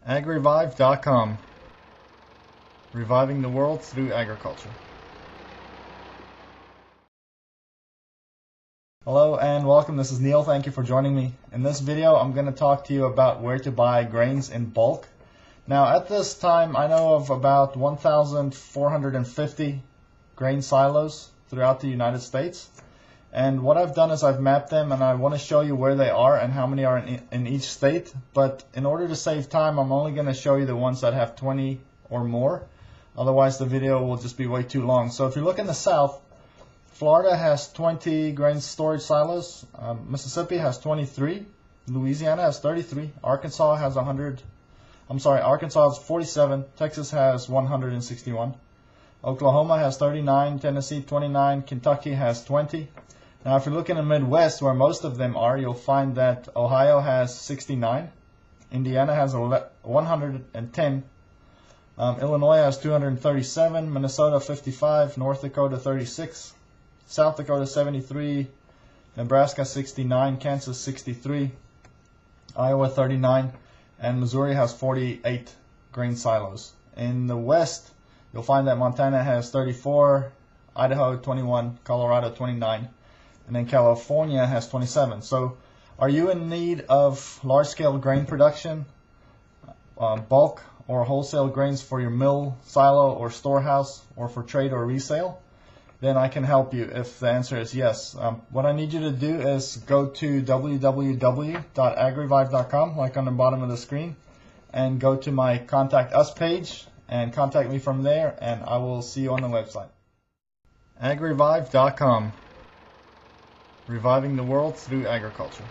agrivive.com, reviving the world through agriculture. Hello and welcome, this is Neil, thank you for joining me. In this video I'm going to talk to you about where to buy grains in bulk. Now at this time I know of about 1,450 grain silos throughout the United States. And what I've done is I've mapped them and I want to show you where they are and how many are in each state. But in order to save time, I'm only going to show you the ones that have 20 or more. Otherwise the video will just be way too long. So if you look in the south, Florida has 20 grain storage silos, Mississippi has 23, Louisiana has 33, Arkansas has 47, Texas has 161, Oklahoma has 39, Tennessee 29, Kentucky has 20. Now if you look in the Midwest where most of them are, you'll find that Ohio has 69, Indiana has 110, Illinois has 237, Minnesota 55, North Dakota 36, South Dakota 73, Nebraska 69, Kansas 63, Iowa 39, and Missouri has 48 grain silos. In the West, you'll find that Montana has 34, Idaho 21, Colorado 29, and then California has 27. So are you in need of large-scale grain production, bulk or wholesale grains for your mill, silo, or storehouse, or for trade or resale? Then I can help you if the answer is yes. What I need you to do is go to www.agrivive.com, like on the bottom of the screen, and go to my Contact Us page and contact me from there, and I will see you on the website. agrivive.com, reviving the world through agriculture.